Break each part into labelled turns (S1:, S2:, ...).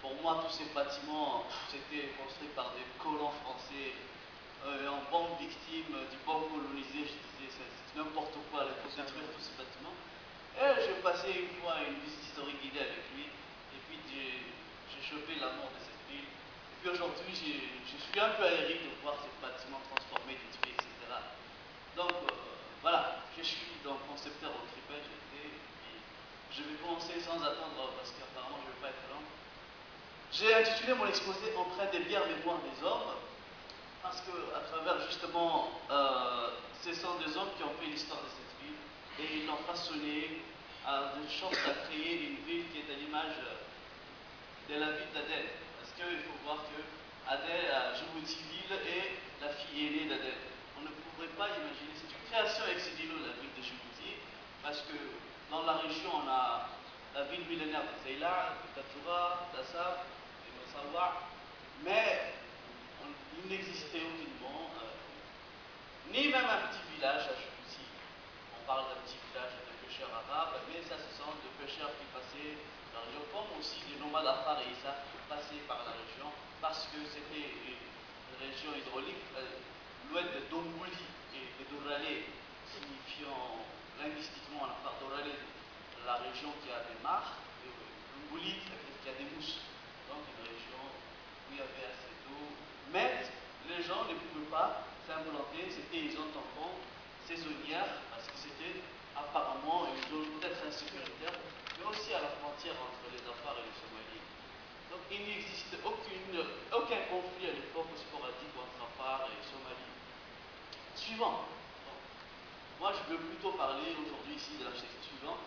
S1: pour moi, tous ces bâtiments, c'était construit par des colons français, en bonne victime du bon colonisé. Je disais, c'est n'importe quoi, il faut détruire tous ces bâtiments. Et j'ai passé une fois une visite historique guidée avec lui, et puis j'ai chopé l'amour de cette ville. Et puis aujourd'hui, je suis un peu aéré de voir ces bâtiments transformés, détruits, etc. Donc voilà, je suis donc concepteur au Tripel, et puis je vais commencer sans attendre parce qu'apparemment je ne vais pas être long. J'ai intitulé mon exposé Empreinte des bières, mémoire des hommes, parce que à travers justement, ce sont des hommes qui ont fait l'histoire de cette ville et ils l'ont façonné de sorte à créer une ville qui est à l'image de la ville d'Adèle. Parce qu'il faut voir que Adèle, Djibouti-Ville, est la fille aînée d'Adèle. On ne pourrait pas imaginer, c'est une création ex nihilo, la ville de Djibouti, parce que dans la région, on a la ville millénaire de Zeila, de Tatoura, d'Assab, de Massawa, mais il n'existait aucunement, ni même un petit village à Djibouti. On parle d'un petit village de pêcheurs arabes, mais ça, ce sont des pêcheurs qui passaient dans la région, comme aussi des nomades Afar et Issa qui passaient par la région, parce que c'était une région hydraulique, loin de Dongouli et de Doralé, signifiant linguistiquement en Afar Doralé, la région qui a des mares, et Dongouli, ça veut dire qu'il y a des mousses. Donc une région où il y avait assez d'eau, mais les gens ne pouvaient pas s'implanter, c'était une zone tampon saisonnière, parce que c'était apparemment une zone peut-être insécuritaire, mais aussi à la frontière entre les Afars et les Somalis. Donc il n'existe aucun conflit à l'époque sporadique entre Afars et Somalie. Suivant. Bon. Moi je veux plutôt parler aujourd'hui ici de l'architecture suivante.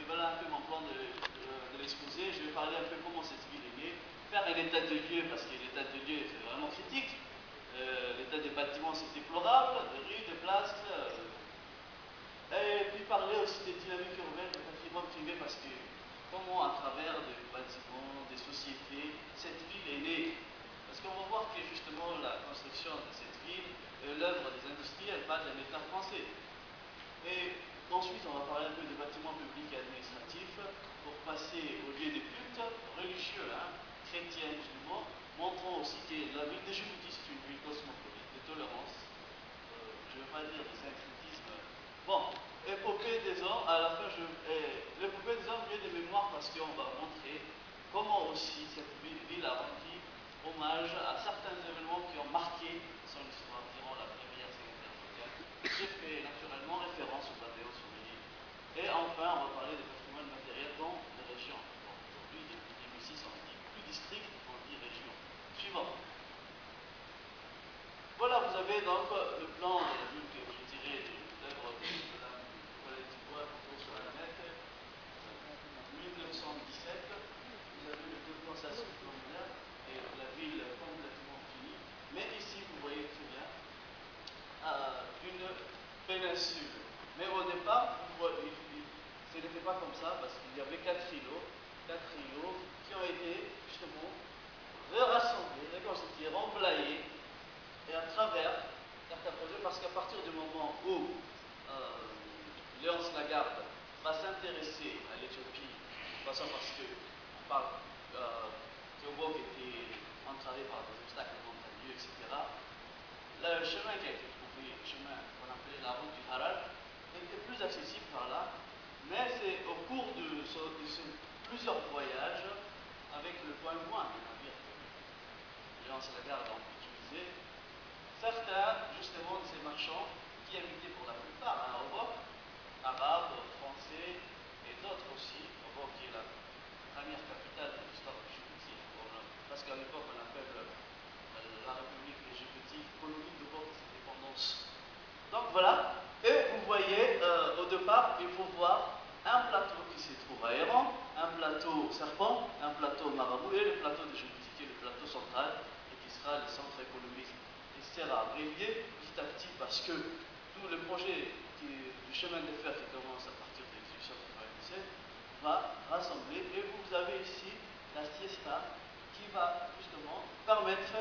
S1: Voilà un peu mon plan de l'exposé. Je vais parler un peu comment cette ville est née, faire un état de lieu, parce que l'état de lieu c'est vraiment critique. L'état des bâtiments c'est déplorable, des rues, des places. Et puis parler aussi des dynamiques urbaines, du patrimoine privé, parce que comment à travers des bâtiments, des sociétés, cette ville est née. Parce qu'on va voir que justement la construction de cette ville, l'œuvre des industriels, pas de l'État français. Et ensuite, on va parler un peu des bâtiments publics et administratifs pour passer aux lieux de culte religieux, chrétiens, musulmans, montrant aussi que la ville de Djibouti, c'est une ville cosmopolite, de tolérance. Je ne vais pas dire de syncrétisme. Bon, épopée des hommes, à la fin, l'épopée des hommes vient de mémoire parce qu'on va montrer comment aussi cette ville a rendu hommage à certains événements qui ont marqué son histoire durant la Première et Seconde Guerre mondiale. J'ai fait naturellement référence aux Badéos sur l'île. Et enfin, on va parler des patrimoines matériels dans les régions. Bon, aujourd'hui, depuis 2006, on dit plus district, on dit région. Suivant. Voilà, vous avez donc le plan de la ville que j'ai tiré de l'œuvre de la Colette Dubois plutôt sur la net. 1917, vous avez le développement socio-communal et la ville complètement finie. Mais ici, vous voyez très bien une péninsule. Mais au départ, ce n'était pas comme ça parce qu'il y avait quatre îlots qui ont été justement rassemblés, reconstitués, remblayés et à travers certains projets, parce qu'à partir du moment où Léonce Lagarde va s'intéresser à l'Éthiopie, parce que on parle Théobok était entravé par des obstacles montagneux, etc. Le chemin qui a été trouvé, le chemin qu'on appelait la route du Haral, était plus accessible par là, mais c'est au cours de plusieurs voyages, avec le point moins des navires que Léonce Lagarde a utilisé, certains, justement, de ces marchands qui habitaient pour la plupart à Europe, arabes, français et d'autres aussi, Europe qui est la première capitale de l'histoire de Djibouti, parce qu'à l'époque on appelle la République de Djibouti colonie de votre indépendance. Donc voilà, et vous voyez, au départ, il faut voir un plateau qui se trouve à Héran, un plateau serpent, un plateau marabout et le plateau de Djibouti qui est le plateau central et qui sera le centre économique. Il sera relié petit à petit parce que tout le projet du chemin de fer qui commence à partir de 1897 va rassembler, et vous avez ici la siesta qui va justement permettre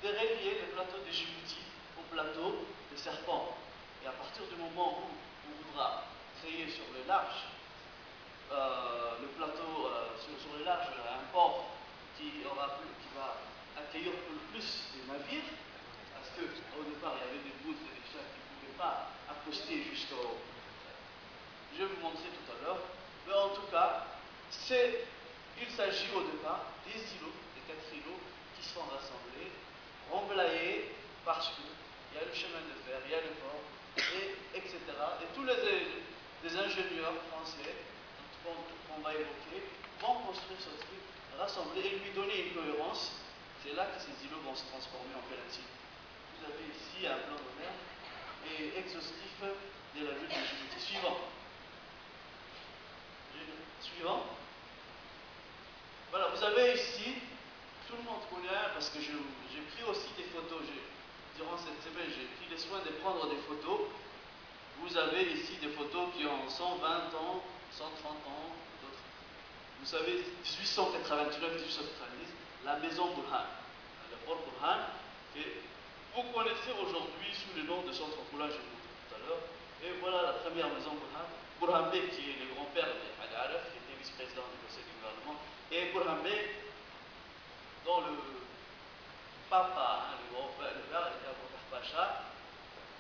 S1: de relier le plateau de Djibouti au plateau de Serpent. Et à partir du moment où on voudra créer sur le large, le plateau sur le large, un port qui va accueillir plus de navires, parce qu'au départ il y avait des bouts et des chats qui ne pouvaient pas accoster jusqu'au... Je vais vous montrer tout à l'heure, mais en tout cas, il s'agit au départ des îlots, des 4 îlots qui sont rassemblés, remblayés, parce qu'il y a le chemin de fer, il y a le port, etc. Et tous les ingénieurs français qu'on va évoquer vont construire ce truc, rassembler et lui donner une cohérence. C'est là que ces îlots vont se transformer en péninsule. Vous avez ici un plan moderne et exhaustif de la ville de Djibouti. Suivant. Voilà, vous avez ici, tout le monde connaît, parce que j'ai pris aussi des photos. Durant cette semaine, j'ai pris le soin de prendre des photos. Vous avez ici des photos qui ont 120 ans, 130 ans, d'autres. Vous savez, 1889-1890, la maison Burhan, le port Burhan, que vous connaissez aujourd'hui sous le nom de centre Boula, je vous l'ai dit tout à l'heure. Et voilà la première maison Burhan. Burhan Bey, qui est le grand-père de Al-Araf, qui était vice-président du conseil du gouvernement. Et Burhan Bey, dont le papa, le grand-père, le père était Abou Pacha,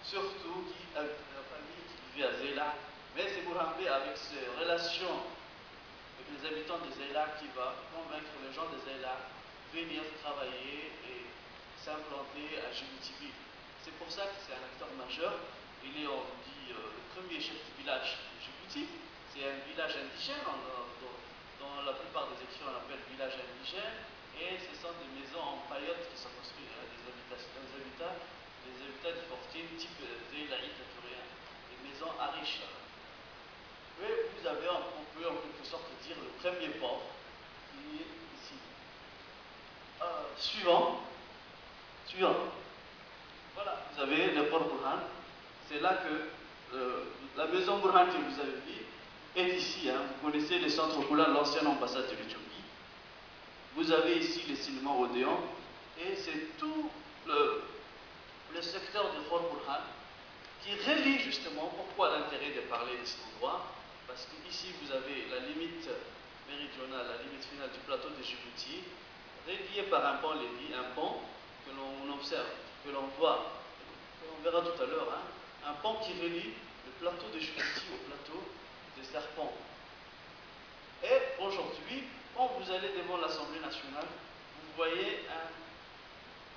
S1: surtout avec la famille qui vivait à Zéla. Mais c'est Burhan Bey, avec ses relations avec les habitants de Zéla, qui va convaincre les gens de Zéla de venir travailler et s'implanter à Djibouti. C'est pour ça que c'est un acteur majeur. Il est, on dit, le premier chef du village de Djibouti. C'est un village indigène, dans la plupart des écrits on l'appelle village indigène, et ce sont des maisons en paillotes qui sont construites, des habitats du fortune type Zélaï taturien, des maisons à riches. Et vous avez, on peut en quelque sorte dire, le premier port qui est ici. Suivant. Voilà, vous avez le port Burhan. C'est là que la maison Burhan que vous avez vue est ici. Hein. Vous connaissez le centre Boula, l'ancienne ambassade de l'Éthiopie. Vous avez ici les cinémas Odéon. Et c'est tout le secteur du port Burhan qui relie justement pourquoi l'intérêt de parler de cet endroit. Parce qu'ici vous avez la limite méridionale, la limite finale du plateau de Djibouti, relié par un pont Lévi, un pont que l'on observe, que l'on voit, que l'on verra tout à l'heure, hein, un pont qui relie le plateau de Djibouti au plateau des Serpents. Et aujourd'hui, quand vous allez devant l'Assemblée nationale, vous voyez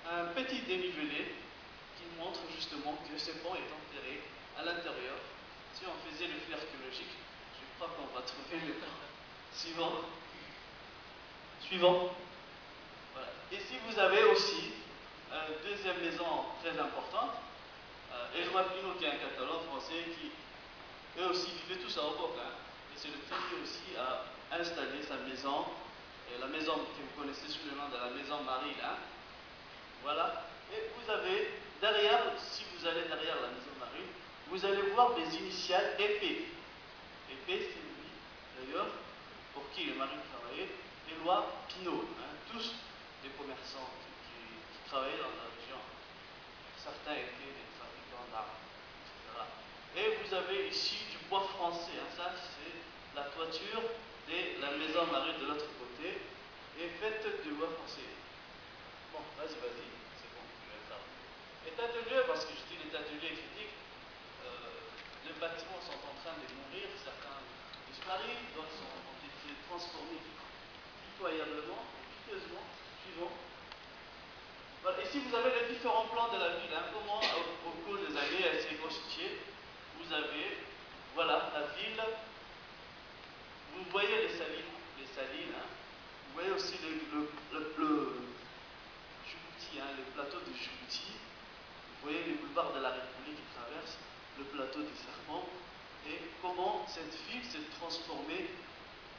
S1: un petit dénivelé qui montre justement que ce pont est enterré à l'intérieur. Si on faisait le flux archéologique, je crois qu'on va trouver le pont. Suivant. Voilà. Ici, vous avez aussi une deuxième maison très importante, Eloi Pino, qui est un catalan français qui, eux aussi, vivaient tous à Obok. Hein. Et c'est le premier aussi à installer sa maison, la maison que vous connaissez sous le nom de la maison Marie, là. Voilà. Et vous avez derrière, si vous allez derrière la maison Marie, vous allez voir des initiales épées. Épée, c'est lui, d'ailleurs, pour qui le mari travaillait, Éloi Pinault, hein, tous des commerçants qui travaillaient dans la région. Certains étaient des fabricants d'armes, etc. Et vous avez ici du bois français, hein, ça c'est la toiture de la maison Marie de l'autre côté, est faite de bois français. Bon, vas-y, c'est bon, je vais faire. État de lieu, parce que je dis l'état de lieu est critique, les bâtiments sont en train de mourir, certains disparus, d'autres ont été transformés pitoyablement, piteusement, suivant. Voilà. Ici, vous avez les différents plans de la ville, hein, comment au cours des années elle s'est constituée. Vous avez, voilà, la ville, vous voyez les salines, hein. Vous voyez aussi Djibouti, hein, le plateau de Djibouti. Vous voyez les boulevards de la République qui traversent le plateau des Serpents et comment cette ville s'est transformée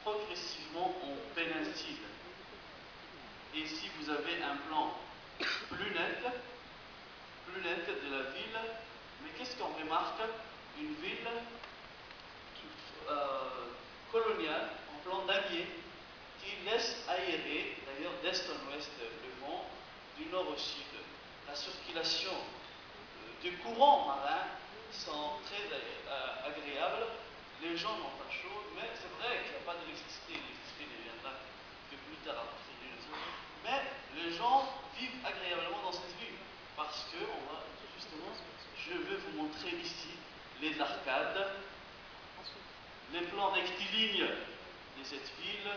S1: progressivement en péninsule. Et ici vous avez un plan plus net de la ville, mais qu'est-ce qu'on remarque? Une ville coloniale en plan damier qui laisse aérer, d'ailleurs d'est en ouest, le vent, du nord au sud. La circulation des courants marins sont très agréables. gens n'ont pas chaud, mais c'est vrai qu'il n'y a pas d'électricité. L'électricité ne viendra que plus tard à partir d'une autre. Mais les gens vivent agréablement dans cette ville. Parce que, justement, je vais vous montrer ici les arcades, les plans rectilignes de cette ville.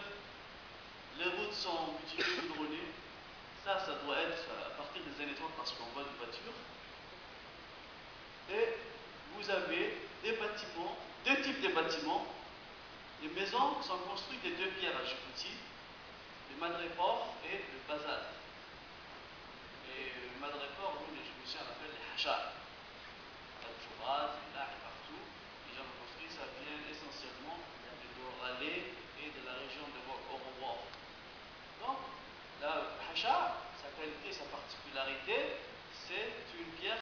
S1: Les routes sont multigoudronnées. Ça doit être à partir des années 30 parce qu'on voit des voitures. Et vous avez des bâtiments, deux types de bâtiments. Les maisons sont construites de deux pierres à Djibouti, le madréport et le bazar. Et le madréport, nous les Djiboutiens l'appellent les hachas. Al-Fouraz, là et partout. Les gens ont construit, ça vient essentiellement de Goralé et de la région de Orobo. Donc, la hacha, sa qualité, sa particularité, c'est une pierre